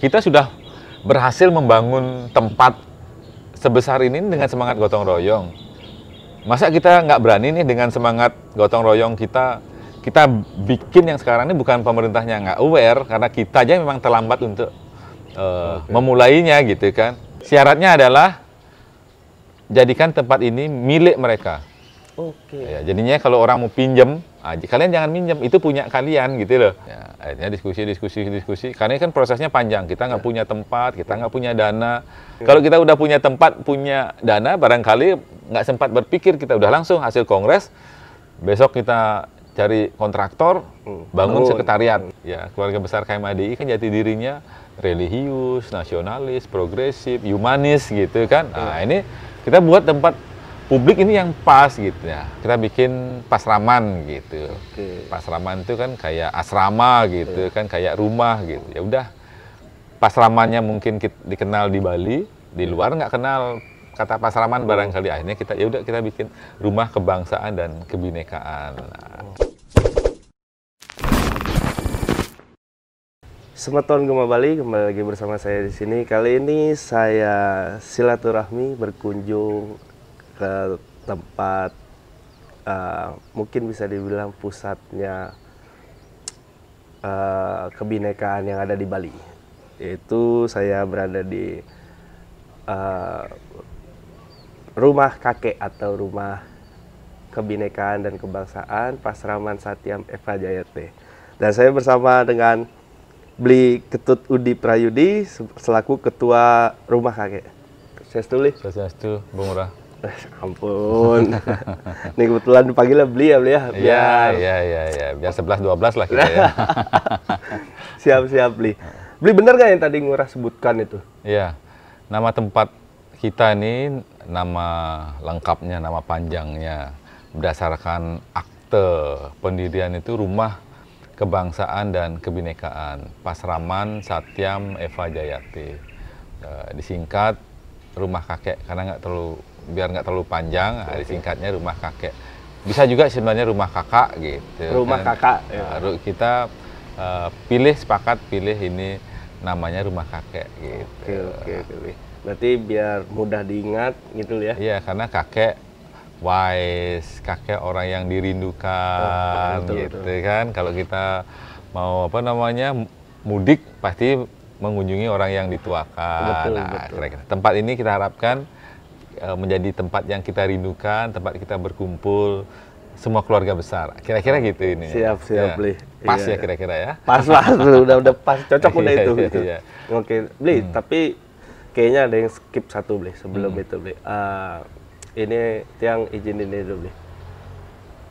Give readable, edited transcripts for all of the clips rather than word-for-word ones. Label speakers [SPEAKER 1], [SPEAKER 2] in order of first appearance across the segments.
[SPEAKER 1] kita sudah berhasil membangun tempat sebesar ini dengan semangat gotong royong. Masa kita nggak berani nih dengan semangat gotong royong kita bikin yang sekarang ini, bukan pemerintahnya nggak aware, karena kita aja memang terlambat untuk memulainya gitu kan. Syaratnya adalah jadikan tempat ini milik mereka.
[SPEAKER 2] Oke.
[SPEAKER 1] Ya, jadinya kalau orang mau pinjem, kalian jangan minjem, itu punya kalian gitu loh. Ya, akhirnya diskusi. Karena kan prosesnya panjang, kita nggak punya tempat, kita nggak punya dana. Kalau kita udah punya tempat, punya dana, barangkali nggak sempat berpikir, kita udah langsung hasil kongres, besok kita cari kontraktor, bangun sekretariat. Ya, keluarga besar KMADI kan jati dirinya religius, nasionalis, progresif, humanis gitu kan. Nah, ini kita buat tempat publik ini yang pas gitu ya. Kita bikin pasraman gitu. Pasraman itu kan kayak asrama gitu kan, kayak rumah gitu. Ya udah, pasramannya mungkin dikenal di Bali, di luar nggak kenal kata pasraman barangkali. Akhirnya kita bikin rumah kebangsaan dan kebinekaan.
[SPEAKER 2] Selamat tahun Gema Bali, kembali lagi bersama saya di sini. Kali ini saya silaturahmi berkunjung ke tempat mungkin bisa dibilang pusatnya kebinekaan yang ada di Bali. Yaitu saya berada di rumah kakek atau rumah kebinekaan dan kebangsaan Pasraman Satyam Eva Jayate. Dan saya bersama dengan Bli Ketut Udi Prayudi selaku ketua rumah kakek.
[SPEAKER 1] Swastiastu, Bung Ngurah.
[SPEAKER 2] Ampun. Ini kebetulan dipanggilnya Bli ya, Bli ya.
[SPEAKER 1] Iya. Biar 11-12 lah kita ya.
[SPEAKER 2] Siap, Bli. Bli, bener nggak yang tadi Ngurah sebutkan itu?
[SPEAKER 1] Iya. Nama tempat kita ini, nama lengkapnya, nama panjangnya, berdasarkan akte pendirian itu Rumah Kebangsaan dan Kebinekaan Pasraman Satyam Eva Jayate. Disingkat rumah kakek, karena biar nggak terlalu panjang, disingkatnya rumah kakek. Bisa juga sebenarnya rumah kakak gitu.
[SPEAKER 2] Rumah kakak. Ya.
[SPEAKER 1] Kita sepakat pilih ini namanya rumah kakek gitu.
[SPEAKER 2] Oke. Berarti biar mudah diingat gitu ya.
[SPEAKER 1] Iya, karena kakek wise, kakek orang yang dirindukan betul. Kan. Kalau kita mau mudik pasti mengunjungi orang yang dituakan. Betul. Kira-kira tempat ini kita harapkan menjadi tempat yang kita rindukan, tempat kita berkumpul semua keluarga besar. Kira-kira gitu ini.
[SPEAKER 2] Siap, Bli.
[SPEAKER 1] Pas ya kira-kira ya.
[SPEAKER 2] Pas udah pas, cocok udah itu. Gitu.
[SPEAKER 1] Iya.
[SPEAKER 2] Oke, Bli, tapi kayaknya ada yang skip satu, Bli, sebelum itu, Bli. Ini Tiang izin ini dulu, Bli.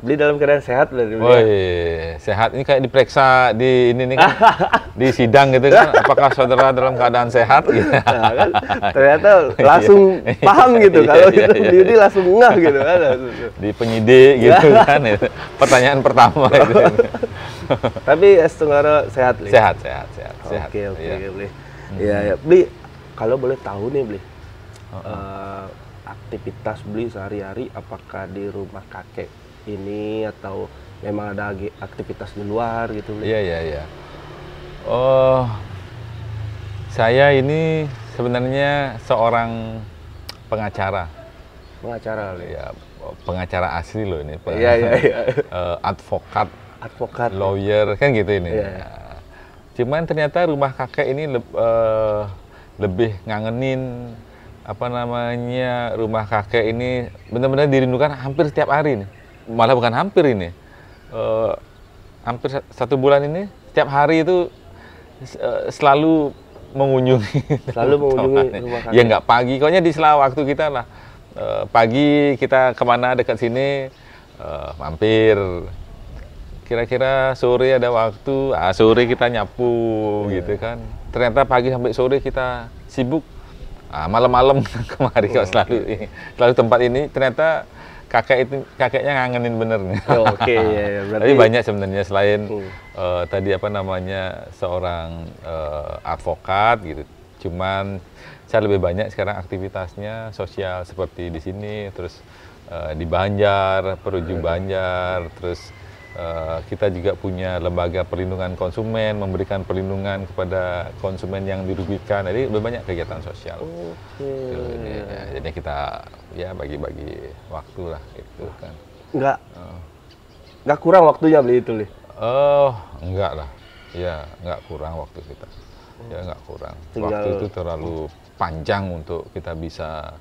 [SPEAKER 2] Bli dalam keadaan sehat, Bli.
[SPEAKER 1] Oh iya, sehat. Ini kayak diperiksa di ini nih kan, di sidang gitu kan. Apakah saudara dalam keadaan sehat? Gitu.
[SPEAKER 2] Nah, kan, ternyata langsung paham gitu. Kalau itu Bli langsung ngeh gitu kan.
[SPEAKER 1] Di penyidik gitu kan. Pertanyaan pertama itu.
[SPEAKER 2] Tapi Tenggara sehat, Bli?
[SPEAKER 1] Sehat.
[SPEAKER 2] Oke, Bli. Iya, Bli. Kalau boleh tahu nih, Bli. Aktivitas Bli sehari-hari apakah di rumah kakek ini atau memang ada aktivitas di luar gitu, Bli?
[SPEAKER 1] Iya. Oh, saya ini sebenarnya seorang pengacara.
[SPEAKER 2] Pengacara, Bli?
[SPEAKER 1] Ya, pengacara asli loh ini.
[SPEAKER 2] Iya.
[SPEAKER 1] Advokat, lawyer, kan gitu ini.
[SPEAKER 2] Iya.
[SPEAKER 1] Cuman ternyata rumah kakek ini lebih ngangenin rumah kakek ini benar-benar dirindukan hampir setiap hari nih. Malah bukan hampir ini, hampir 1 bulan ini setiap hari itu selalu mengunjungi
[SPEAKER 2] rumah kakek.
[SPEAKER 1] Ya nggak pagi, pokoknya di sela waktu kita lah. Pagi kita kemana dekat sini mampir. Kira-kira sore ada waktu, sore kita nyapu gitu kan. Ternyata pagi sampai sore kita sibuk. Malam-malam kemari kok selalu tempat ini. Ternyata kakeknya ngangenin bener nih.
[SPEAKER 2] Oke, ya, berarti...
[SPEAKER 1] Tapi banyak sebenarnya selain tadi seorang advokat gitu. Cuman saya lebih banyak sekarang aktivitasnya sosial seperti di sini, terus di Banjar, Peruju Banjar, terus Kita juga punya lembaga perlindungan konsumen, memberikan perlindungan kepada konsumen yang dirugikan. Jadi lebih banyak kegiatan sosial. Gitu, jadi kita ya bagi-bagi waktu lah itu kan.
[SPEAKER 2] Nggak kurang waktunya beli itu, Li?
[SPEAKER 1] Enggak lah. Ya, nggak kurang waktu kita. Ya, nggak kurang.
[SPEAKER 2] Tinggal...
[SPEAKER 1] Waktu itu terlalu panjang untuk kita bisa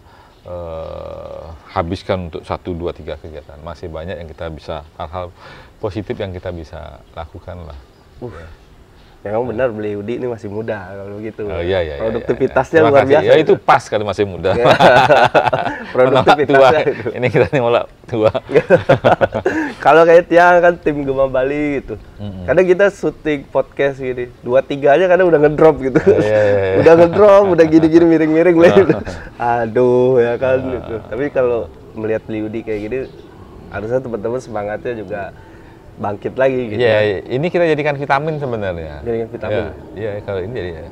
[SPEAKER 1] habiskan untuk 1, 2, 3 kegiatan. Masih banyak yang kita bisa, hal-hal positif yang kita bisa lakukan lah.
[SPEAKER 2] Memang benar beli Udi ini masih muda kalau begitu.
[SPEAKER 1] Iya.
[SPEAKER 2] Produktivitasnya luar biasa.
[SPEAKER 1] Ya itu pas kalau masih muda.
[SPEAKER 2] Produktivitasnya itu.
[SPEAKER 1] Ini kita nih malah tua.
[SPEAKER 2] Kalau kayak Tiang kan tim Gema Bali gitu. Kadang kita syuting podcast gini, 2-3 aja kadang udah ngedrop gitu. Udah ngedrop, udah gini-gini miring-miring Aduh ya kan gitu. Tapi kalau melihat beli Udi kayak gini, harusnya teman-teman semangatnya juga bangkit lagi gitu.
[SPEAKER 1] Iya, ini kita jadikan vitamin sebenarnya.
[SPEAKER 2] Jadikan vitamin.
[SPEAKER 1] Iya, kalau ini jadi.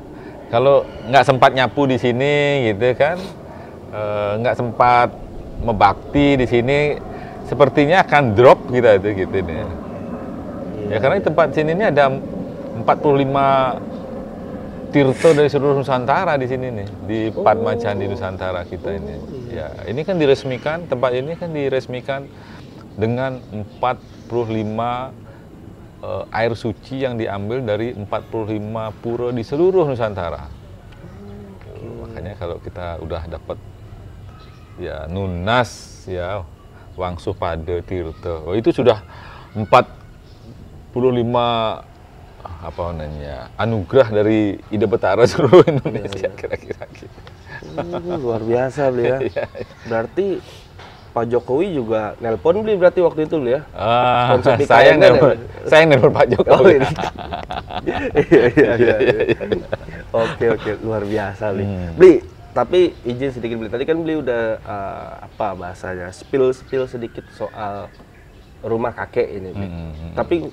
[SPEAKER 1] Kalau nggak sempat nyapu di sini gitu kan, nggak sempat membakti di sini, sepertinya akan drop kita itu gitu nih. Ya karena di tempat sini ini ada 45 tirto dari seluruh Nusantara di sini nih, di Padma Candi Nusantara kita ini. Ya, ini kan diresmikan, tempat ini kan diresmikan dengan 45 air suci yang diambil dari 45 pura di seluruh Nusantara. Makanya kalau kita udah dapat ya Nunas ya Wangsuh Pada Tirta, itu sudah 45 apa namanya anugerah dari Ida Betara seluruh Indonesia kira-kira gitu.
[SPEAKER 2] Luar biasa beli ya. Berarti Pak Jokowi juga nelpon beli berarti waktu itu beli ya?
[SPEAKER 1] Saya nelpon Pak Jokowi.
[SPEAKER 2] Iya. Oke, luar biasa beli. Beli, tapi izin sedikit beli. Tadi kan beli udah apa bahasanya? Spill sedikit soal rumah kakek ini. Tapi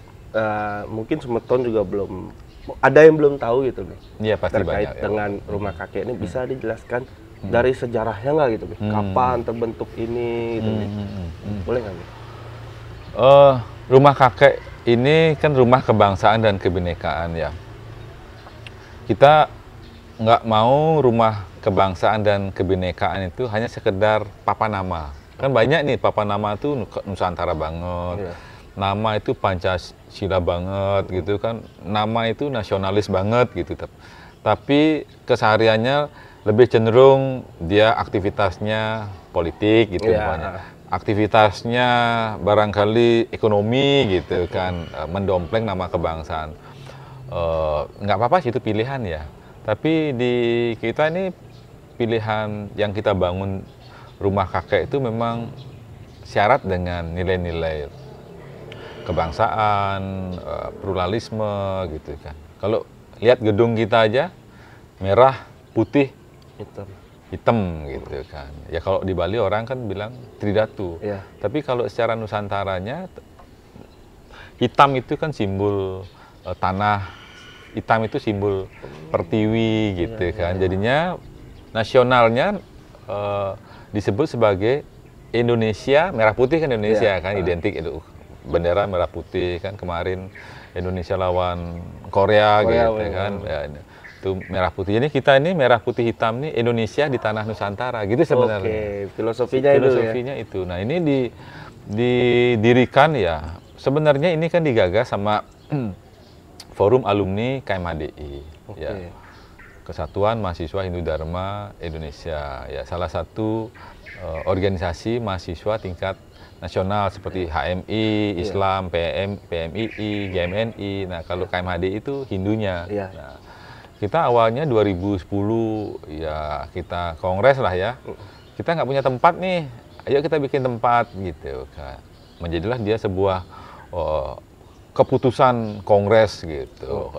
[SPEAKER 2] mungkin Sumeton juga belum ada yang belum tahu gitu nih.
[SPEAKER 1] Iya pasti
[SPEAKER 2] terkait
[SPEAKER 1] banyak,
[SPEAKER 2] dengan rumah kakek ini bisa dijelaskan dari sejarahnya nggak gitu, kapan terbentuk ini, gitu, boleh nggak?
[SPEAKER 1] Rumah kakek ini kan rumah kebangsaan dan kebinekaan ya. Kita nggak mau rumah kebangsaan dan kebinekaan itu hanya sekedar papan nama. Kan banyak nih papan nama itu Nusantara banget, nama itu Pancasila banget gitu kan, nama itu nasionalis banget gitu. Tapi kesehariannya lebih cenderung dia aktivitasnya politik gitu pokoknya. Aktivitasnya barangkali ekonomi gitu kan, mendompleng nama kebangsaan. Nggak apa-apa sih itu pilihan ya. Tapi di kita ini pilihan yang kita bangun rumah kakek itu memang syarat dengan nilai-nilai kebangsaan, pluralisme gitu kan. Kalau lihat gedung kita aja merah, putih, hitam gitu kan. Ya kalau di Bali orang kan bilang Tridatu. Tapi kalau secara Nusantaranya hitam itu kan simbol tanah, hitam itu simbol pertiwi gitu kan. Jadinya nasionalnya disebut sebagai Indonesia, merah putih kan Indonesia kan identik itu. Bendera merah putih kan kemarin Indonesia lawan Korea gitu kan. Ya, itu merah putih. Jadi kita ini merah putih hitam nih Indonesia di tanah Nusantara gitu sebenarnya.
[SPEAKER 2] Filosofinya
[SPEAKER 1] itu. Nah ini didirikan ya. Sebenarnya ini kan digagas sama Forum Alumni KMHDI. Ya. Kesatuan Mahasiswa Hindu Dharma Indonesia. Ya salah satu organisasi mahasiswa tingkat nasional seperti HMI, Islam, PMII, GMNI. Nah kalau KMHDI itu Hindunya. Nah, kita awalnya 2010 ya kita kongres lah ya. Kita nggak punya tempat nih, ayo kita bikin tempat gitu kan. Menjadilah dia sebuah keputusan kongres gitu.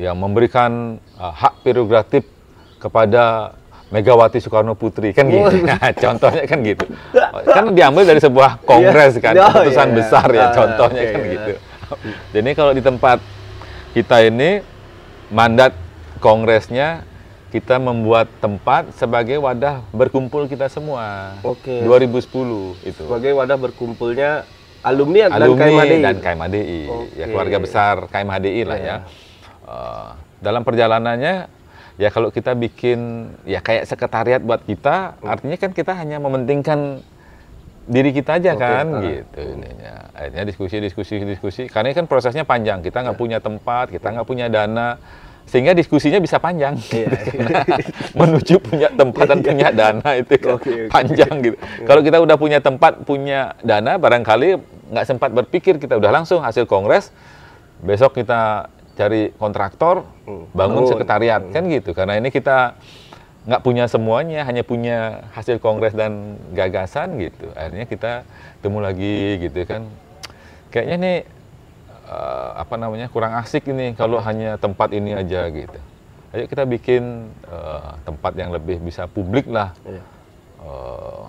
[SPEAKER 1] Yang memberikan hak prerogatif kepada Megawati Soekarno Putri kan gitu. Contohnya kan gitu. Kan diambil dari sebuah kongres kan, keputusan besar ya contohnya kan gitu. Jadi kalau di tempat kita ini mandat kongresnya kita membuat tempat sebagai wadah berkumpul kita semua. 2010 itu.
[SPEAKER 2] Sebagai wadah berkumpulnya alumni dan
[SPEAKER 1] alumni
[SPEAKER 2] KMHDI.
[SPEAKER 1] dan KMHDI. Ya, keluarga besar KMHDI lah ya. Dalam perjalanannya, ya kalau kita bikin ya kayak sekretariat buat kita, artinya kan kita hanya mementingkan diri kita aja kan, gitu. Ininya. Akhirnya diskusi. Karena ini kan prosesnya panjang, kita nggak punya tempat, kita nggak punya dana, sehingga diskusinya bisa panjang. Karena menuju punya tempat dan punya dana itu kan panjang gitu. Kalau kita udah punya tempat, punya dana, barangkali nggak sempat berpikir, kita udah langsung hasil kongres, besok kita cari kontraktor, bangun sekretariat, kan gitu. Karena ini kita nggak punya semuanya, hanya punya hasil kongres dan gagasan gitu. Akhirnya kita temu lagi gitu kan. Kayaknya nih kurang asik ini kalau hanya tempat ini aja gitu. Ayo kita bikin tempat yang lebih bisa publik lah.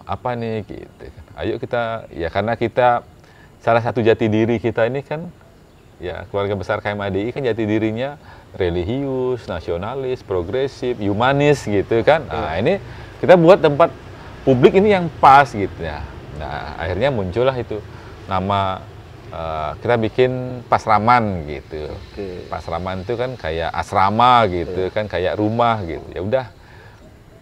[SPEAKER 1] Apa nih gitu. Ayo kita, ya karena kita salah satu jati diri kita ini kan, ya keluarga besar KMHDI kan jati dirinya religius, nasionalis, progresif, humanis gitu kan. Nah ini kita buat tempat publik ini yang pas gitu ya. Nah akhirnya muncullah itu nama, kita bikin Pasraman gitu. Pasraman itu kan kayak asrama gitu kan, kayak rumah gitu. Ya udah,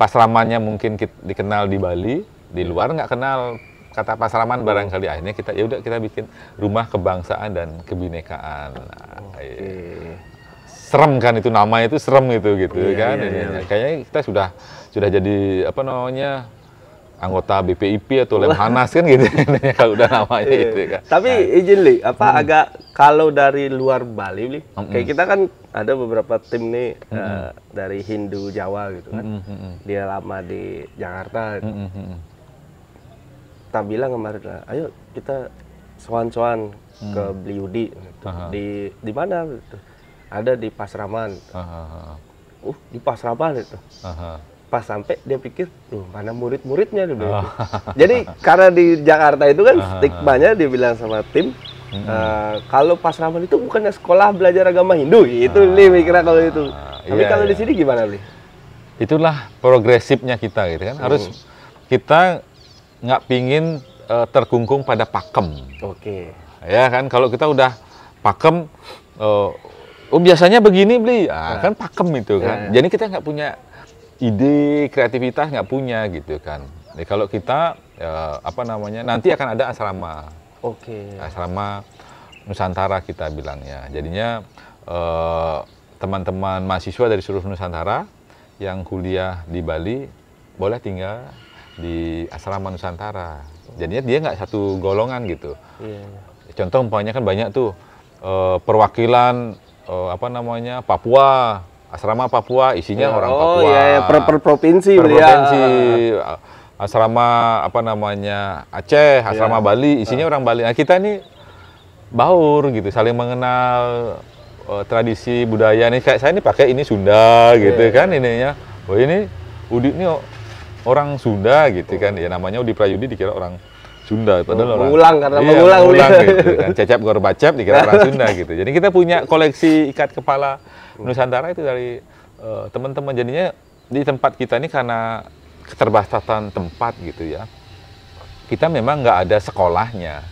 [SPEAKER 1] Pasramannya mungkin dikenal di Bali, di luar nggak kenal kata Pasraman barangkali. Akhirnya kita bikin rumah kebangsaan dan kebinekaan. Nah, serem kan itu, namanya itu serem gitu kan. Kayaknya kita sudah jadi anggota BPIP atau Lemhanas kan gitu kalau udah namanya gitu kan.
[SPEAKER 2] Tapi izin Li, agak kalau dari luar Bali Li, kayak kita kan ada beberapa tim nih dari Hindu Jawa gitu kan. Dia lama di Jakarta gitu. Kita bilang kemarin, ayo kita soan-soan ke Bliudi gitu. Di mana gitu. Ada di Pasraman. Di Pasraman itu. Pas sampai dia pikir, mana murid-muridnya gitu. Jadi karena di Jakarta itu kan stigmanya, dia bilang sama tim, kalau Pasraman itu bukannya sekolah belajar agama Hindu, itu Li mikirnya kalau itu. Tapi kalau di sini gimana Li?
[SPEAKER 1] Itulah progresifnya kita gitu kan. Harus kita nggak pingin terkungkung pada pakem. Ya kan, kalau kita udah pakem, biasanya begini Bli, kan pakem itu kan. Jadi kita nggak punya ide, kreativitas nggak punya gitu kan. Jadi kalau kita nanti akan ada asrama. Asrama Nusantara kita bilangnya. Jadinya teman-teman mahasiswa dari seluruh Nusantara yang kuliah di Bali boleh tinggal di asrama Nusantara. Jadinya dia nggak satu golongan gitu. Contoh umpamanya kan banyak tuh perwakilan Papua, asrama Papua isinya orang Papua.
[SPEAKER 2] Per provinsi.
[SPEAKER 1] Asrama Aceh, asrama Bali isinya orang Bali. Nah kita ini baur gitu, saling mengenal tradisi budaya nih. Kayak saya ini pakai ini Sunda gitu kan ininya. Ini Udi ini orang Sunda gitu kan, ya namanya Udi Prayudi dikira orang Sunda, padahal
[SPEAKER 2] mengulang
[SPEAKER 1] gitu kan. Cecep Gorbacep dikira orang Sunda gitu. Jadi kita punya koleksi ikat kepala Nusantara itu dari teman-teman. Jadinya di tempat kita ini karena keterbatasan tempat gitu ya, kita memang nggak ada sekolahnya,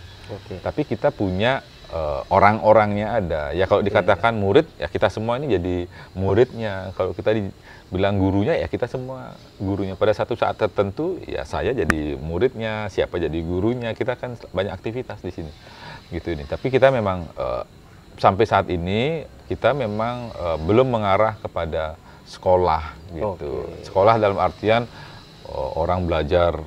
[SPEAKER 1] tapi kita punya orang-orangnya ada. Ya kalau dikatakan murid, ya kita semua ini jadi muridnya. Kalau kita bilang gurunya, ya kita semua gurunya. Pada satu saat tertentu, ya saya jadi muridnya, siapa jadi gurunya. Kita kan banyak aktivitas di sini, gitu ini. Tapi kita memang sampai saat ini kita memang belum mengarah kepada sekolah, gitu. Sekolah dalam artian orang belajar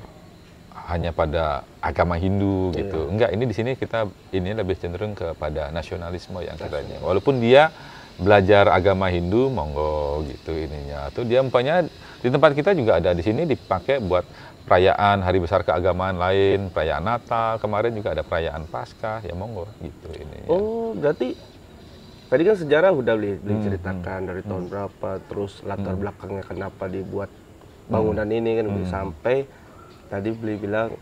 [SPEAKER 1] hanya pada agama Hindu gitu. Enggak, ini di sini kita ini lebih cenderung kepada nasionalisme yang katanya. Walaupun dia belajar agama Hindu, monggo gitu ininya. Atau dia umpamanya di tempat kita juga ada di sini dipakai buat perayaan hari besar keagamaan lain, perayaan Natal, kemarin juga ada perayaan Paskah, ya monggo gitu ininya.
[SPEAKER 2] Berarti tadi kan sejarah udah diceritakan dari tahun berapa, terus latar belakangnya kenapa dibuat bangunan ini kan sampai tadi beli bilang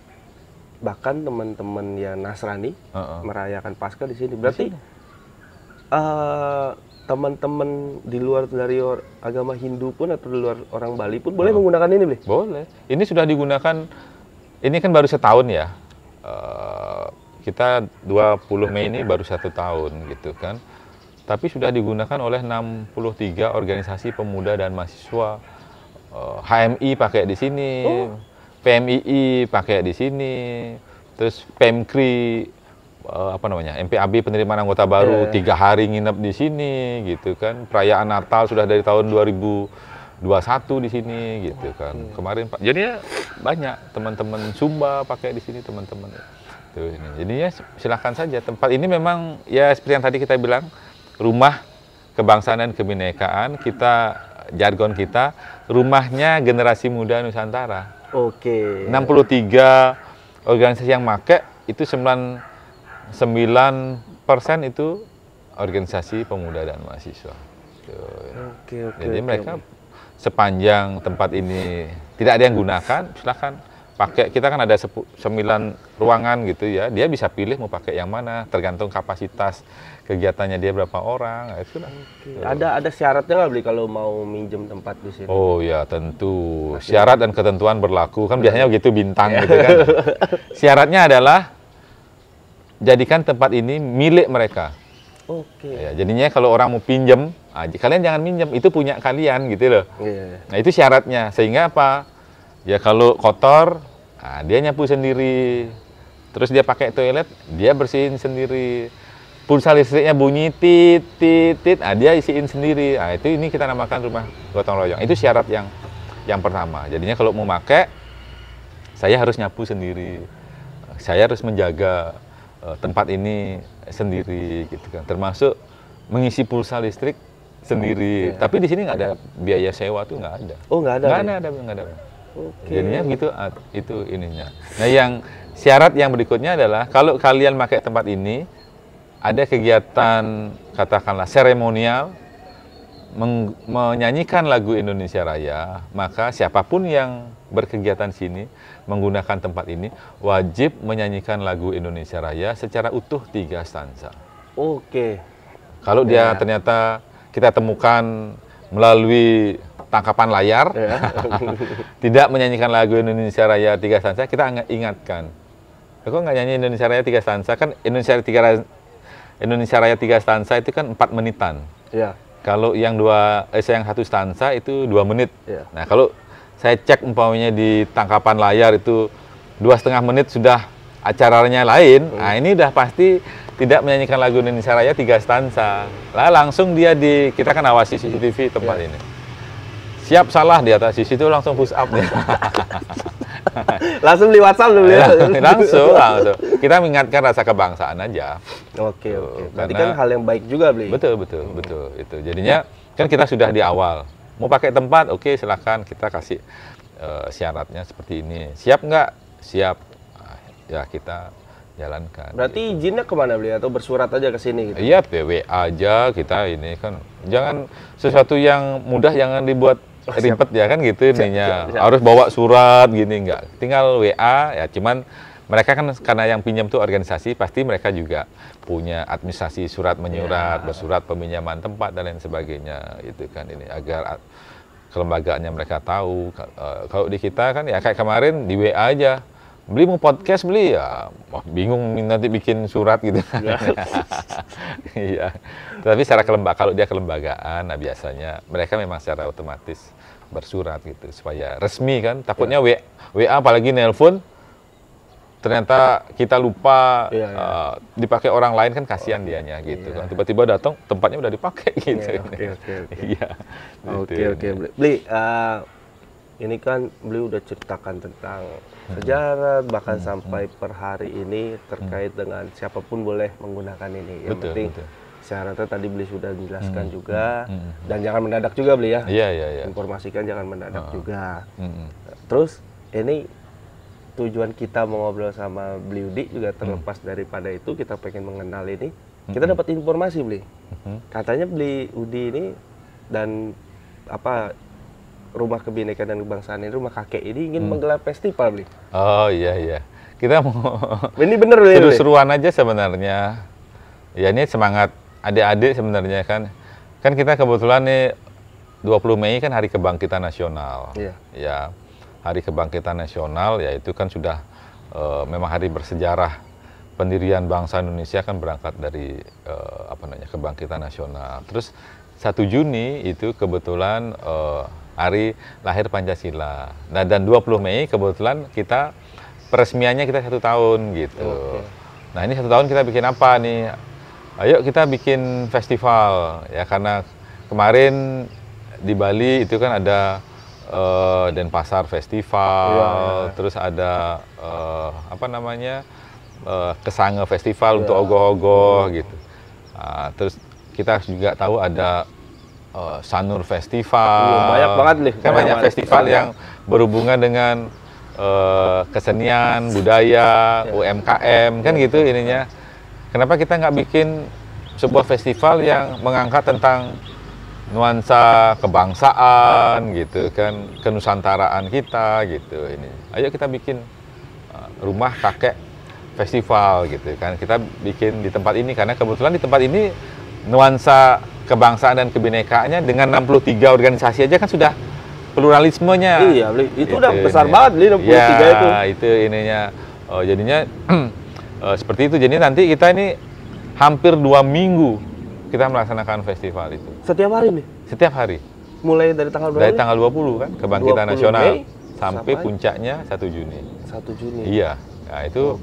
[SPEAKER 2] bahkan teman-teman yang Nasrani merayakan Paskah di sini. Berarti teman-teman di luar dari agama Hindu pun atau di luar orang Bali pun boleh menggunakan ini, Bli? Boleh.
[SPEAKER 1] Ini sudah digunakan, ini kan baru setahun ya. kita 20 Mei ini baru 1 tahun gitu kan. Tapi sudah digunakan oleh 63 organisasi pemuda dan mahasiswa. HMI pakai di sini, PMII pakai di sini, terus Pemkri, MPAB penerimaan anggota baru 3 hari nginep di sini gitu kan. Perayaan Natal sudah dari tahun 2021 di sini gitu kan. Kemarin Pak, jadinya banyak teman-teman Sumba pakai di sini teman-teman. Tuh ini. Jadinya silakan saja, tempat ini memang ya seperti yang tadi kita bilang, rumah kebangsaan dan kebinekaan. Kita jargon kita rumahnya generasi muda Nusantara. 63 organisasi yang make itu 9% itu organisasi pemuda dan mahasiswa. Jadi mereka sepanjang tempat ini tidak ada yang gunakan, silakan pakai. Kita kan ada 9 ruangan gitu ya, dia bisa pilih mau pakai yang mana, tergantung kapasitas kegiatannya dia berapa orang. Itu lah.
[SPEAKER 2] Ada syaratnya nggak beli kalau mau minjem tempat di sini?
[SPEAKER 1] Oh ya tentu, syarat dan ketentuan berlaku kan biasanya begitu bintang gitu kan. Syaratnya adalah jadikan tempat ini milik mereka. Ya, jadinya kalau orang mau pinjem, kalian jangan minjem, itu punya kalian gitu loh. Nah itu syaratnya, sehingga apa? Ya kalau kotor, dia nyapu sendiri. Terus dia pakai toilet, dia bersihin sendiri. Pulsa listriknya bunyi tit, dia isiin sendiri. Ini kita namakan rumah gotong royong. Itu syarat yang pertama. Jadinya kalau mau pakai, saya harus nyapu sendiri. Saya harus menjaga tempat ini sendiri gitu kan. Termasuk mengisi pulsa listrik sendiri. Tapi di sini nggak ada biaya sewa tuh, nggak ada.
[SPEAKER 2] Oh nggak ada?
[SPEAKER 1] Nggak ada. Jadinya begitu itu ininya. Nah yang syarat yang berikutnya adalah kalau kalian pakai tempat ini ada kegiatan katakanlah seremonial menyanyikan lagu Indonesia Raya, maka siapapun yang berkegiatan sini menggunakan tempat ini wajib menyanyikan lagu Indonesia Raya secara utuh 3 stanza. Kalau dia ternyata kita temukan melalui tangkapan layar, tidak menyanyikan lagu Indonesia Raya 3 stanza, kita ingatkan. Kok nggak nyanyi Indonesia Raya 3 stanza? Kan Indonesia Raya 3 stanza itu kan 4 menitan. Kalau yang 1 stanza itu 2 menit. Nah kalau saya cek umpamanya di tangkapan layar itu 2,5 menit sudah acaranya lain, nah ini udah pasti tidak menyanyikan lagu Indonesia Raya 3 stanza. Lah langsung kita kan awasi CCTV tempat ini. Siap salah di atas situ langsung push up dia.
[SPEAKER 2] Langsung di WhatsApp dulu ya.
[SPEAKER 1] langsung. Kita mengingatkan rasa kebangsaan aja.
[SPEAKER 2] Berarti kan hal yang baik juga, Bli.
[SPEAKER 1] Betul itu. Jadinya kan kita sudah di awal. Mau pakai tempat, oke silakan, kita kasih syaratnya seperti ini. Siap nggak? Siap. Ya kita jalankan.
[SPEAKER 2] Berarti izinnya kemana, Bli? Atau bersurat aja ke sini gitu?
[SPEAKER 1] Iya, PW aja kita ini kan. Jangan sesuatu yang mudah jangan dibuat ribet ya kan gitu ininya. Harus bawa surat gini enggak. Tinggal WA ya, cuman mereka kan karena yang pinjam tuh organisasi, pasti mereka juga punya administrasi surat menyurat, bersurat peminjaman tempat dan lain sebagainya itu kan ini agar kelembagaannya mereka tahu. Kalau di kita kan ya kayak kemarin di WA aja. Beli mau podcast beli ya, bingung nanti bikin surat gitu. Iya. Tapi secara kalau dia kelembagaan, nah biasanya mereka memang secara otomatis bersurat gitu supaya resmi kan. Takutnya WA apalagi nelpon, ternyata kita lupa dipakai orang lain kan kasihan dianya gitu kan. Tiba-tiba datang tempatnya udah dipakai gitu.
[SPEAKER 2] Oke. Beli, ini kan beliau udah ceritakan tentang sejarah bahkan sampai per hari ini terkait dengan siapapun boleh menggunakan ini. Yang penting syaratnya tadi beli sudah dijelaskan juga dan jangan mendadak juga beli ya.
[SPEAKER 1] Iya.
[SPEAKER 2] Informasikan jangan mendadak juga. Terus ini tujuan kita mau ngobrol sama Bli Udi juga terlepas daripada itu kita pengen mengenal ini. Kita dapat informasi Bli. Katanya Bli Udi ini dan Rumah Kebinekaan dan Kebangsaan ini, rumah kakek ini ingin menggelar festival, Bli.
[SPEAKER 1] Oh iya. Kita mau
[SPEAKER 2] ini bener Bli.
[SPEAKER 1] Seru-seruan aja sebenarnya. Ya ini semangat adik-adik sebenarnya kan. Kan kita kebetulan nih 20 Mei kan Hari Kebangkitan Nasional. Ya. Hari Kebangkitan Nasional ya itu kan sudah memang hari bersejarah pendirian bangsa Indonesia kan berangkat dari kebangkitan nasional. Terus 1 Juni itu kebetulan hari lahir Pancasila. Nah, dan 20 Mei kebetulan kita peresmiannya kita 1 tahun gitu. Nah, ini 1 tahun kita bikin apa nih? Ayo kita bikin festival ya, karena kemarin di Bali itu kan ada Denpasar Festival, terus ada Kesange Festival untuk ogoh-ogoh gitu. Terus kita juga tahu ada Sanur Festival.
[SPEAKER 2] Banyak banget nih.
[SPEAKER 1] Kan banyak festival yang berhubungan dengan kesenian, budaya, UMKM, kan gitu ininya. Kenapa kita nggak bikin sebuah festival yang mengangkat tentang nuansa kebangsaan gitu kan, kenusantaraan kita gitu ini. Ayo kita bikin rumah kakek festival gitu kan. Kita bikin di tempat ini karena kebetulan di tempat ini nuansa kebangsaan dan kebinekaannya dengan 63 organisasi aja kan sudah pluralismenya.
[SPEAKER 2] Iya, itu
[SPEAKER 1] gitu,
[SPEAKER 2] udah besar banget 63 itu.
[SPEAKER 1] Ya, itu ininya. Jadinya seperti itu. Jadi nanti kita ini hampir 2 minggu kita melaksanakan festival itu.
[SPEAKER 2] Setiap hari nih?
[SPEAKER 1] Setiap hari.
[SPEAKER 2] Mulai dari tanggal berapa?
[SPEAKER 1] Dari tanggal 20 kan, kebangkitan
[SPEAKER 2] 20
[SPEAKER 1] nasional.
[SPEAKER 2] Mei,
[SPEAKER 1] sampai puncaknya 1 Juni.
[SPEAKER 2] 1 Juni?
[SPEAKER 1] Iya. Nah itu,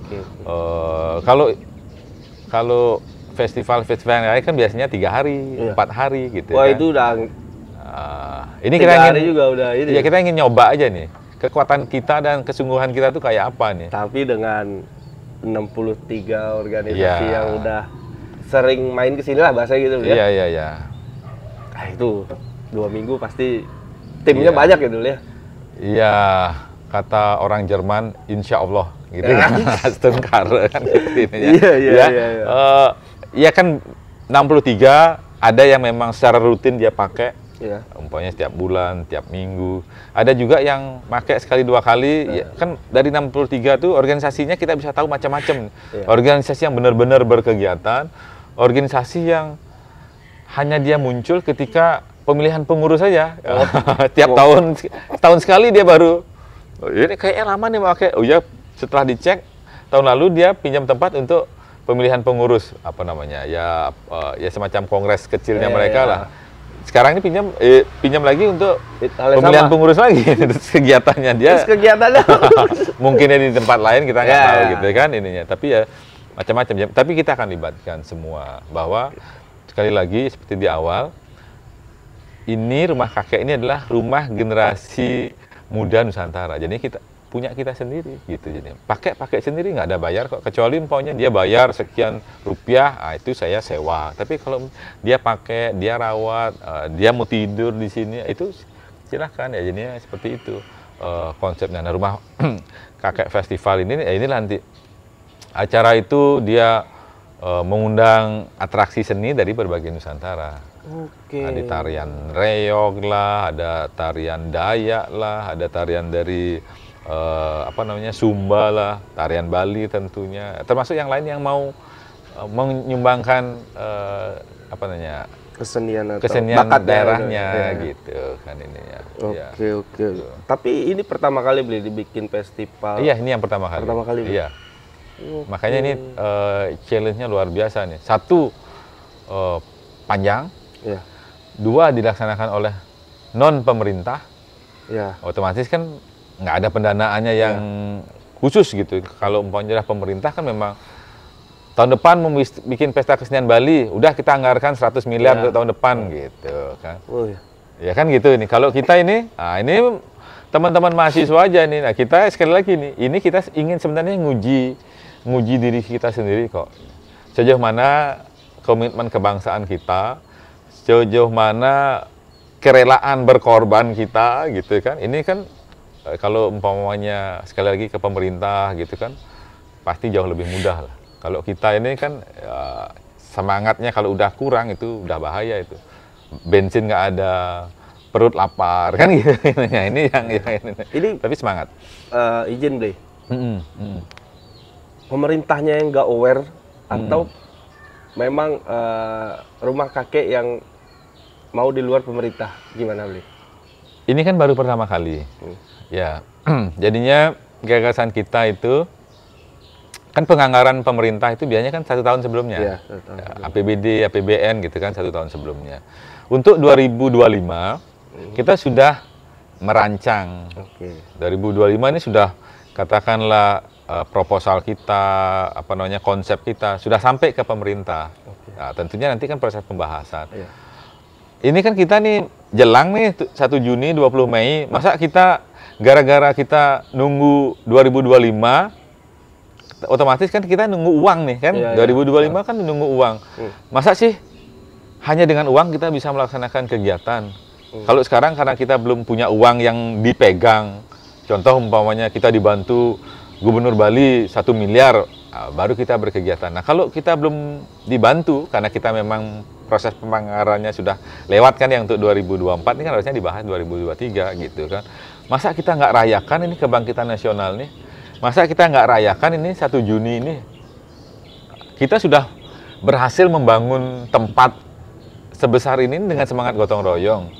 [SPEAKER 1] kalau festival-festival yang lain kan biasanya 3 hari, 4 hari gitu.
[SPEAKER 2] Wah,
[SPEAKER 1] kan.
[SPEAKER 2] itu udah...
[SPEAKER 1] ini
[SPEAKER 2] 3
[SPEAKER 1] kita ingin,
[SPEAKER 2] hari juga udah ini.
[SPEAKER 1] Ya, kita ingin nyoba aja nih. Kekuatan kita dan kesungguhan kita tuh kayak apa nih.
[SPEAKER 2] Tapi dengan 63 organisasi yang udah sering main ke sini lah bahasa gitu ya.
[SPEAKER 1] Iya.
[SPEAKER 2] Nah, itu 2 minggu pasti timnya banyak gitu ya.
[SPEAKER 1] Iya, kata orang Jerman insya Allah gitu kan. Stunkar kan gitu ininya. Iya. Ya kan 63 ada yang memang secara rutin dia pakai.
[SPEAKER 2] Iya.
[SPEAKER 1] Umpamanya setiap bulan, tiap minggu. Ada juga yang pakai sekali 2 kali. Ya, kan dari 63 tuh organisasinya kita bisa tahu macam-macam. Organisasi yang benar-benar berkegiatan, organisasi yang hanya dia muncul ketika pemilihan pengurus saja. Tiap tahun sekali dia baru. Ini kayaknya lama nih pakai. Oh ya, setelah dicek tahun lalu dia pinjam tempat untuk pemilihan pengurus ya semacam kongres kecilnya mereka lah. Sekarang ini pinjam lagi untuk pemilihan pengurus lagi. Terus kegiatannya dia. Mungkinnya di tempat lain kita nggak tahu gitu kan ininya. Tapi ya macam-macam. Tapi kita akan libatkan semua bahwa sekali lagi seperti di awal, ini rumah kakek ini adalah rumah generasi muda Nusantara. Jadi kita punya kita sendiri gitu. Jadi pakai sendiri nggak ada bayar kok, kecuali umpamanya dia bayar sekian rupiah, itu saya sewa. Tapi kalau dia pakai, dia rawat, dia mau tidur di sini, itu silahkan ya. Jadinya seperti itu konsepnya. Nah, rumah kakek festival ini nanti acara itu dia mengundang atraksi seni dari berbagai Nusantara. Ada tarian reog lah, ada tarian Dayak lah, ada tarian dari Sumba lah, tarian Bali tentunya, termasuk yang lain yang mau menyumbangkan
[SPEAKER 2] kesenian
[SPEAKER 1] bakat daerahnya gitu kan ini ya.
[SPEAKER 2] Oke. Tapi ini pertama kali dibikin festival.
[SPEAKER 1] Iya, ini yang pertama kali. Iya. Makanya ini challenge-nya luar biasa nih. 1 panjang. 2 dilaksanakan oleh non pemerintah. Otomatis kan nggak ada pendanaannya yang khusus gitu. Kalau umpamanya pemerintah kan memang tahun depan mau bikin pesta kesenian Bali, udah kita anggarkan 100 miliar untuk tahun depan gitu kan. Ya kan gitu ini. Kalau kita ini teman-teman mahasiswa aja nih. Nah, kita sekali lagi nih, ini kita ingin sebenarnya nguji diri kita sendiri kok. Sejauh mana komitmen kebangsaan kita, sejauh mana kerelaan berkorban kita gitu kan. Ini kan kalau umpamanya sekali lagi ke pemerintah gitu kan, pasti jauh lebih mudah lah. Kalau kita ini kan semangatnya kalau udah kurang itu udah bahaya itu. Bensin nggak ada, perut lapar kan gitu. Ini yang ini. Tapi semangat.
[SPEAKER 2] Izin deh. Pemerintahnya yang nggak aware atau memang rumah kakek yang mau di luar pemerintah, gimana Bli?
[SPEAKER 1] Ini kan baru pertama kali. Ya, jadinya gagasan kita itu Kan penganggaran pemerintah itu biasanya kan 1 tahun sebelumnya.
[SPEAKER 2] Iya, 1 tahun sebelumnya.
[SPEAKER 1] APBD, APBN gitu kan 1 tahun sebelumnya. Untuk 2025 kita sudah merancang.
[SPEAKER 2] Oke.
[SPEAKER 1] 2025 ini sudah katakanlah proposal kita, apa namanya konsep kita sudah sampai ke pemerintah. Nah, tentunya nanti kan proses pembahasan.
[SPEAKER 2] Iya.
[SPEAKER 1] Ini kan kita nih jelang nih 1 Juni 20 Mei, masa kita gara-gara kita nunggu 2025 otomatis kan kita nunggu uang nih kan.
[SPEAKER 2] Iya,
[SPEAKER 1] 2025 kan nunggu uang. Masa sih hanya dengan uang kita bisa melaksanakan kegiatan? Kalau sekarang karena kita belum punya uang yang dipegang, contoh umpamanya kita dibantu Gubernur Bali 1 miliar, baru kita berkegiatan. Nah kalau kita belum dibantu, karena kita memang proses penganggarannya sudah lewat kan yang untuk 2024, ini kan harusnya dibahas 2023 gitu kan. Masa kita nggak rayakan ini kebangkitan nasional nih? Masa kita nggak rayakan ini 1 Juni ini? Kita sudah berhasil membangun tempat sebesar ini dengan semangat gotong royong.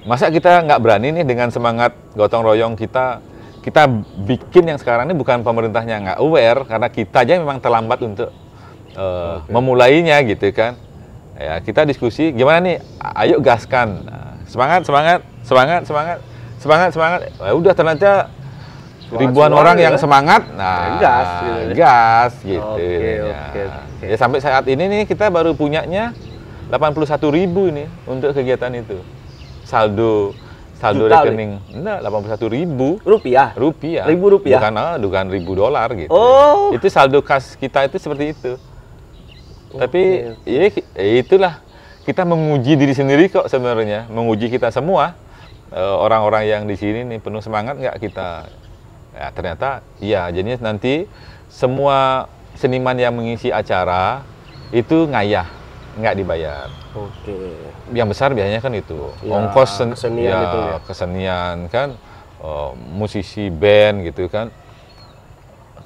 [SPEAKER 1] Masa kita nggak berani nih dengan semangat gotong royong kita bikin yang sekarang ini bukan pemerintahnya nggak aware, karena kita aja memang terlambat untuk memulainya gitu kan. Ya, kita diskusi gimana nih, ayo gaskan. Semangat. Ya udah ternyata ribuan orang yang semangat, nah gas gitu.
[SPEAKER 2] Oke.
[SPEAKER 1] Ya sampai saat ini nih kita baru punyanya 81.000 ini untuk kegiatan itu. Saldo
[SPEAKER 2] Juta,
[SPEAKER 1] rekening. Enggak, 81.000
[SPEAKER 2] rupiah.
[SPEAKER 1] Ribu rupiah. Bukan $1.000 gitu.
[SPEAKER 2] Oh.
[SPEAKER 1] Itu saldo kas kita itu seperti itu. Tapi ya itulah, kita menguji diri sendiri kok sebenarnya, menguji kita semua. Orang-orang yang di sini nih penuh semangat nggak kita? Ya, ternyata iya, jadinya nanti semua seniman yang mengisi acara itu ngayah, nggak dibayar.
[SPEAKER 2] Oke.
[SPEAKER 1] Yang besar biasanya kan itu,
[SPEAKER 2] Ya,
[SPEAKER 1] ongkos
[SPEAKER 2] kesenian itu ya.
[SPEAKER 1] kesenian kan, musisi band gitu kan.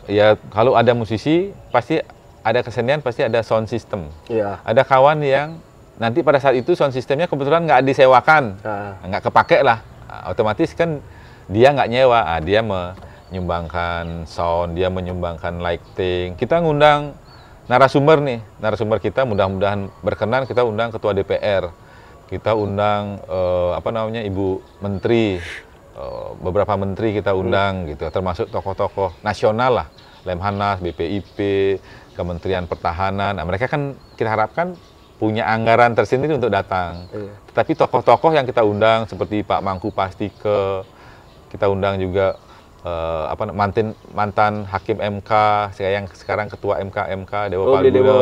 [SPEAKER 1] Ya kalau ada musisi pasti ada kesenian, pasti ada sound system.
[SPEAKER 2] Iya.
[SPEAKER 1] Ada kawan yang nanti pada saat itu sound systemnya kebetulan nggak disewakan, nggak kepake lah. Otomatis kan dia nggak nyewa, dia menyumbangkan sound, dia menyumbangkan lighting. Kita ngundang narasumber nih, narasumber kita mudah-mudahan berkenan, kita undang ketua DPR, kita undang Ibu Menteri, beberapa menteri kita undang gitu, termasuk tokoh-tokoh nasional lah, Lemhanas, BPIP, Kementerian Pertahanan. Nah, mereka kan kita harapkan punya anggaran tersendiri untuk datang. Tetapi tokoh-tokoh yang kita undang seperti Pak Mangku Pastike, kita undang juga mantan hakim MK, yang sekarang ketua MK Dewa Palguna,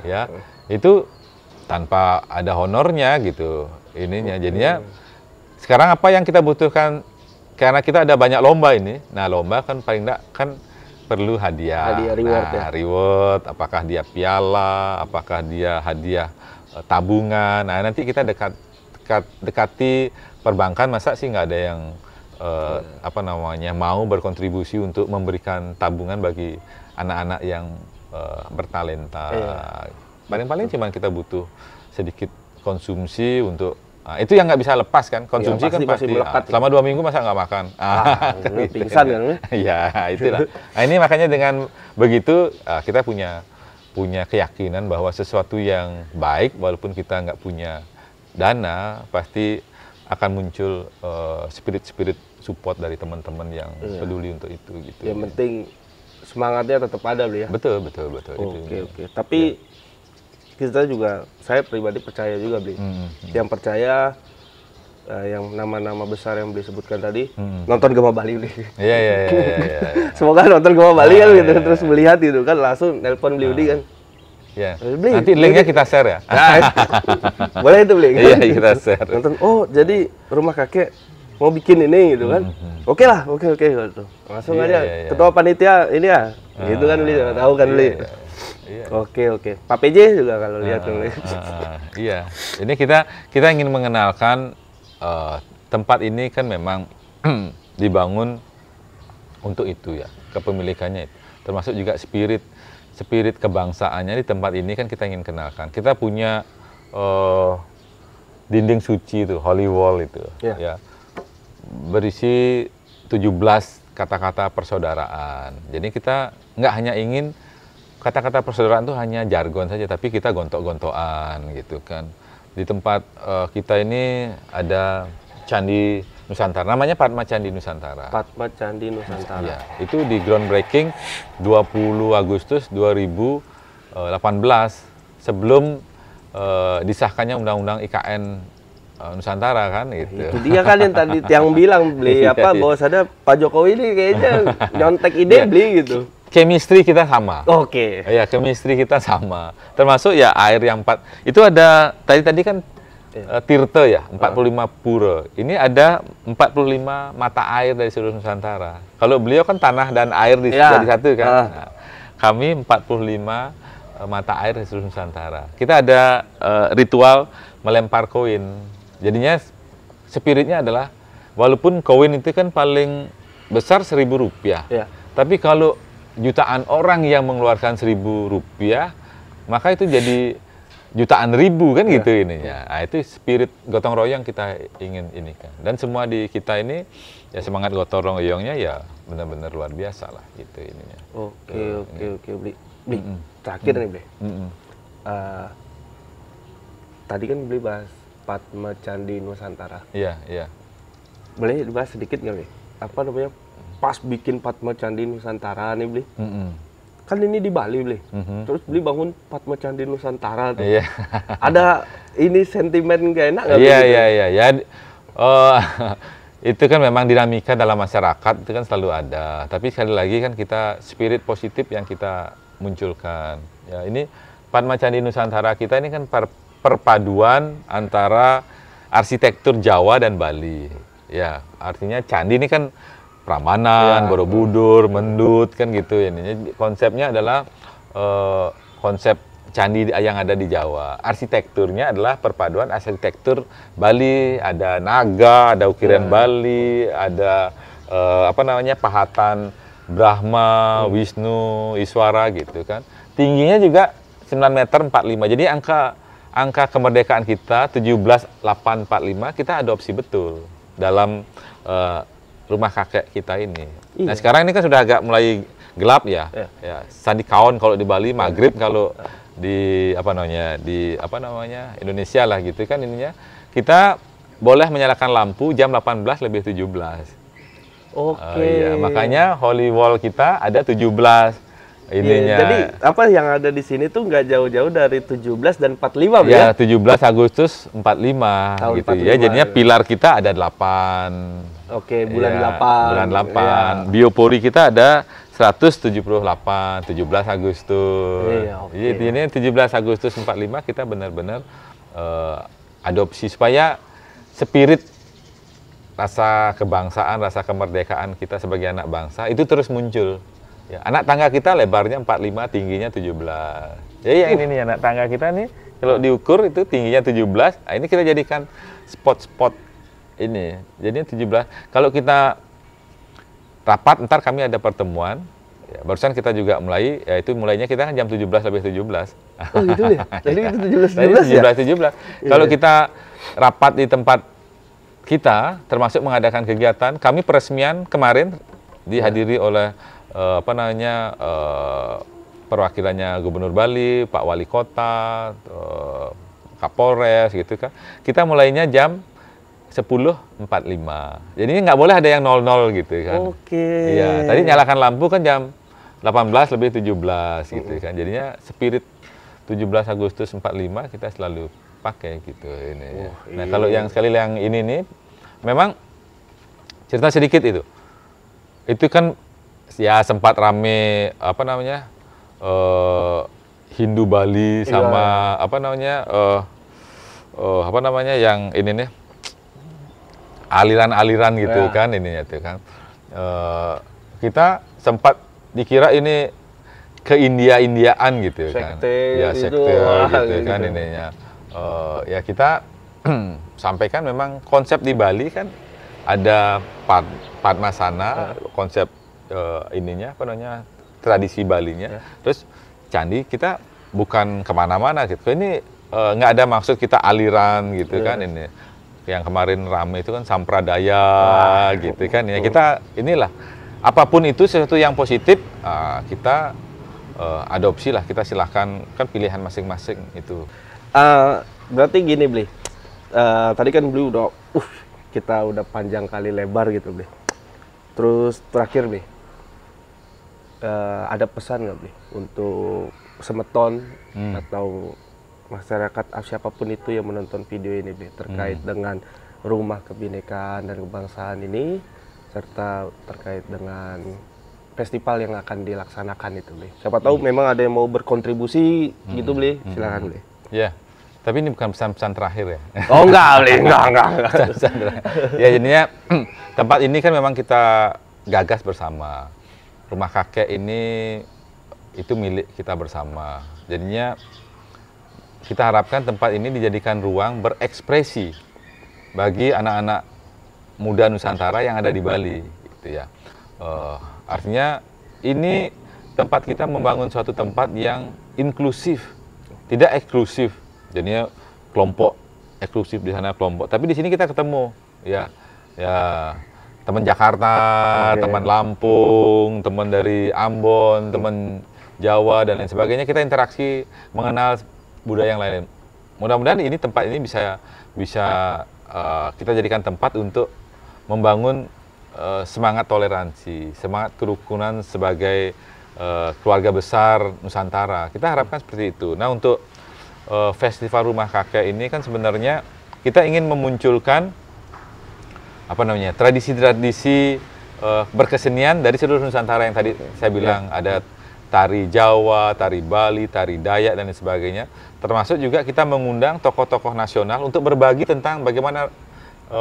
[SPEAKER 1] ya itu tanpa ada honornya gitu ininya. Jadinya sekarang apa yang kita butuhkan, karena kita ada banyak lomba ini. Nah lomba kan paling enggak kan perlu hadiah reward, reward, apakah dia piala, apakah dia hadiah tabungan. Nah nanti kita dekati perbankan, masa sih nggak ada yang mau berkontribusi untuk memberikan tabungan bagi anak-anak yang bertalenta. Paling-paling cuma kita butuh sedikit konsumsi untuk itu yang nggak bisa lepas kan, konsumsi kan pasti selama 2 minggu masa nggak makan,
[SPEAKER 2] gitu, pingsan kan?
[SPEAKER 1] Ya itulah. Nah ini makanya dengan begitu kita punya keyakinan bahwa sesuatu yang baik walaupun kita nggak punya dana pasti akan muncul spirit support dari teman-teman yang peduli untuk itu gitu.
[SPEAKER 2] Yang penting semangatnya tetap ada ya.
[SPEAKER 1] Betul.
[SPEAKER 2] Oke. Tapi kita juga, saya pribadi percaya juga Bli. Yang percaya yang nama-nama besar yang Bli sebutkan tadi nonton Gema Bali Bli.
[SPEAKER 1] Iya.
[SPEAKER 2] Semoga nonton Gema Bali kan gitu, terus melihat gitu kan langsung nelpon Bli kan.
[SPEAKER 1] Ya. Nanti linknya kita share ya.
[SPEAKER 2] Boleh itu Bli.
[SPEAKER 1] Iya kita share.
[SPEAKER 2] Nonton, oh jadi rumah kakek mau bikin ini gitu kan. Oke gitu. Langsung aja ketua panitia ini ya. Gitu kan Bli, tahu kan Bli. Iya. Oke. Pak PJ juga kalau lihat Bli.
[SPEAKER 1] Iya. Ini kita ingin mengenalkan tempat ini kan memang dibangun untuk itu ya, kepemilikannya itu. Termasuk juga spirit kebangsaannya di tempat ini kan kita ingin kenalkan. Kita punya dinding suci itu, Holy Wall itu, ya berisi 17 kata-kata persaudaraan. Jadi kita nggak hanya ingin kata-kata persaudaraan itu hanya jargon saja, tapi kita gontok-gontokan gitu kan. Di tempat kita ini ada Candi Nusantara, namanya Padma Candi Nusantara.
[SPEAKER 2] Padma Candi Nusantara.
[SPEAKER 1] Ya, itu di groundbreaking 20 Agustus 2018 sebelum disahkannya Undang-Undang IKN Nusantara kan gitu.
[SPEAKER 2] Itu dia kan yang tadi yang bilang beli apa bahwa ada Pak Jokowi ini kayaknya nyontek ide beli gitu.
[SPEAKER 1] Chemistry kita sama.
[SPEAKER 2] Oke.
[SPEAKER 1] Ya, chemistry kita sama. Termasuk ya air yang itu ada tadi kan Tirta ya, 45 pura. Ini ada 45 mata air dari seluruh Nusantara. Kalau beliau kan tanah dan air jadi satu kan. Nah, kami 45 mata air dari seluruh Nusantara. Kita ada ritual melempar koin. Jadinya spiritnya adalah walaupun koin itu kan paling besar Rp1.000. Ya. Tapi kalau jutaan orang yang mengeluarkan Rp1.000, maka itu jadi jutaan ribu kan gitu ininya. Nah, itu spirit gotong royong kita ingin ini kan. Dan semua di kita ini ya semangat gotong royongnya ya benar-benar luar biasa lah gitu ininya.
[SPEAKER 2] Oke, Bli. Terakhir nih, Bli. Tadi kan Bli bahas Padma Candi Nusantara.
[SPEAKER 1] Iya.
[SPEAKER 2] Boleh dibahas sedikit nggak, Bli? Apa namanya? Pas bikin Padma Candi Nusantara nih, Bli. Kan ini di Bali, Bli. Terus Bli bangun Padma Candi Nusantara tuh.
[SPEAKER 1] Iya.
[SPEAKER 2] Ada ini sentimen gak enak nggak?
[SPEAKER 1] Iya. Itu kan memang dinamika dalam masyarakat itu kan selalu ada. Tapi sekali lagi kan kita spirit positif yang kita munculkan. Ya, ini Padma Candi Nusantara kita ini kan perpaduan antara arsitektur Jawa dan Bali. Ya, artinya candi ini kan Prambanan, Borobudur, Mendut kan gitu ini. Konsepnya adalah konsep candi yang ada di Jawa. Arsitekturnya adalah perpaduan arsitektur Bali, ada naga, ada ukiran Bali, ada pahatan Brahma, Wisnu, Iswara gitu kan. Tingginya juga 9 meter 45. Jadi angka kemerdekaan kita 17.845 kita adopsi betul dalam rumah kakek kita ini. Nah sekarang ini kan sudah agak mulai gelap ya. Ya sandi kaon kalau di Bali, maghrib kalau di Indonesia lah gitu kan ininya. Kita boleh menyalakan lampu jam 18:17. Iya, makanya Holy Wall kita ada 17 ininya.
[SPEAKER 2] Jadi apa yang ada di sini tuh nggak jauh-jauh dari 17 dan 45
[SPEAKER 1] ya? 17 Agustus 45
[SPEAKER 2] tahun
[SPEAKER 1] gitu
[SPEAKER 2] 45,
[SPEAKER 1] ya. Jadinya pilar kita ada 8.
[SPEAKER 2] Oke, bulan 8.
[SPEAKER 1] Bulan 8. Biopori kita ada 178, 17 Agustus. Jadi ini 17 Agustus 45 kita benar-benar adopsi supaya spirit rasa kebangsaan, rasa kemerdekaan kita sebagai anak bangsa itu terus muncul. Ya, anak tangga kita lebarnya 45, tingginya 17. Jadi yang ini nih anak tangga kita nih kalau diukur itu tingginya 17. Nah, ini kita jadikan spot-spot ini. Jadinya 17. Kalau kita rapat, ntar kami ada pertemuan. Ya, barusan kita juga mulai, yaitu mulainya kita kan jam 17:17.
[SPEAKER 2] Oh gitu ya? Jadi itu 17:17 ya?
[SPEAKER 1] 17:17. Kalau kita rapat di tempat kita, termasuk mengadakan kegiatan, kami peresmian kemarin dihadiri oleh perwakilannya Gubernur Bali, Pak Wali Kota, Kapolres gitu kan. Kita mulainya jam 10:45. Jadi nggak boleh ada yang 00 gitu kan. Iya, tadi nyalakan lampu kan jam 18:17 gitu kan. Jadinya spirit 17 Agustus 45 kita selalu pakai gitu ini. Nah, kalau yang sekali yang ini nih memang cerita sedikit itu. Itu kan ya sempat rame Hindu Bali sama yang ini nih aliran-aliran gitu kan ininya tuh kan. Kita sempat dikira ini ke India-Indiaan gitu kan. Ya sekte gitu kan ininya. Ya kita sampaikan memang konsep di Bali kan ada Padmasana, konsep tradisi Balinya. Terus candi kita bukan kemana-mana gitu. Ini nggak ada maksud kita aliran gitu kan ini. Yang kemarin ramai itu kan sampradaya gitu kan. Ya kita inilah apapun itu sesuatu yang positif, kita adopsi lah, kita silahkan, kan pilihan masing-masing itu.
[SPEAKER 2] Berarti gini Bli, tadi kan Bli udah, kita udah panjang kali lebar gitu Bli. Terus terakhir Bli, ada pesan nggak Bli untuk semeton atau masyarakat siapapun itu yang menonton video ini Bli, terkait dengan Rumah Kebinekaan dan Kebangsaan ini, serta terkait dengan festival yang akan dilaksanakan itu Bli. Siapa tahu memang ada yang mau berkontribusi gitu Bli, silakan Bli.
[SPEAKER 1] Ya, tapi ini bukan pesan-pesan terakhir ya.
[SPEAKER 2] Oh enggak Bli, enggak.
[SPEAKER 1] Pesan-pesan terakhir. Ya jadinya tempat ini kan memang kita gagas bersama. Rumah kakek ini itu milik kita bersama. Jadinya kita harapkan tempat ini dijadikan ruang berekspresi bagi anak-anak muda Nusantara yang ada di Bali, gitu ya. Artinya ini tempat kita membangun suatu tempat yang inklusif, tidak eksklusif. Jadinya kelompok eksklusif di sana kelompok, tapi di sini kita ketemu, ya teman Jakarta, teman Lampung, teman dari Ambon, teman Jawa dan lain sebagainya. Kita interaksi, mengenal budaya yang lain. Mudah-mudahan ini tempat ini bisa kita jadikan tempat untuk membangun semangat toleransi, semangat kerukunan sebagai keluarga besar Nusantara. Kita harapkan seperti itu. Nah, untuk festival Rumah Kakek ini kan sebenarnya kita ingin memunculkan tradisi-tradisi berkesenian dari seluruh Nusantara yang tadi saya bilang. Ada tari Jawa, tari Bali, tari Dayak dan lain sebagainya. Termasuk juga kita mengundang tokoh-tokoh nasional untuk berbagi tentang bagaimana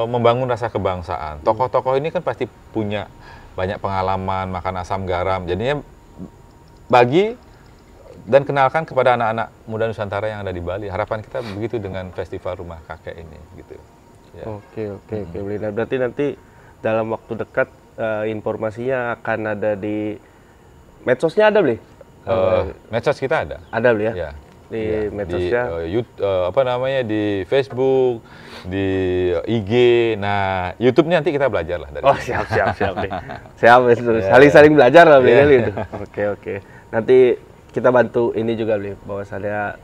[SPEAKER 1] membangun rasa kebangsaan. Tokoh-tokoh ini kan pasti punya banyak pengalaman makan asam garam. Jadinya bagi dan kenalkan kepada anak-anak muda Nusantara yang ada di Bali. Harapan kita begitu dengan festival Rumah Kakek ini, gitu. Ya.
[SPEAKER 2] Oke, Bli. Nah, berarti nanti dalam waktu dekat informasinya akan ada di medsosnya, ada Bli?
[SPEAKER 1] Medsos kita ada.
[SPEAKER 2] Ada Bli ya?
[SPEAKER 1] Ya.
[SPEAKER 2] Di medsosnya?
[SPEAKER 1] Di Facebook, di IG. Nah, YouTube-nya nanti kita belajar lah dari.
[SPEAKER 2] Oh, siap Bli. Siap, saling belajar lah Bli. Oke. Nanti kita bantu ini juga Bli, bahwasannya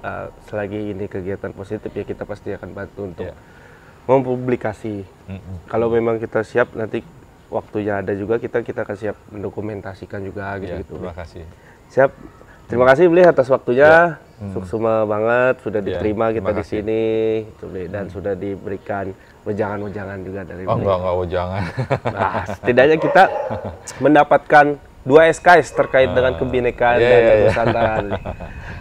[SPEAKER 2] selagi ini kegiatan positif ya kita pasti akan bantu untuk mempublikasi. Kalau memang kita siap, nanti waktunya ada juga kita akan siap mendokumentasikan juga gitu.
[SPEAKER 1] Terima kasih.
[SPEAKER 2] Siap. Terima kasih Bli atas waktunya. Suksema banget sudah diterima kita di sini Bli, dan sudah diberikan wejangan-wejangan juga dari Bli.
[SPEAKER 1] Enggak wejangan.
[SPEAKER 2] Nah, setidaknya kita mendapatkan 2 SKS terkait dengan kebinekaan dan Nusantara.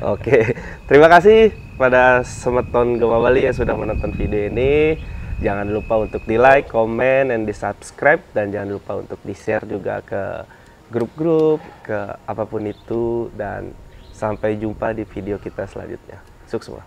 [SPEAKER 2] Oke. Terima kasih pada Semeton Gema Bali yang sudah menonton video ini. Jangan lupa untuk di-like, komen, dan di-subscribe, dan jangan lupa untuk di-share juga ke grup-grup, ke apapun itu, dan sampai jumpa di video kita selanjutnya. Sukses semua.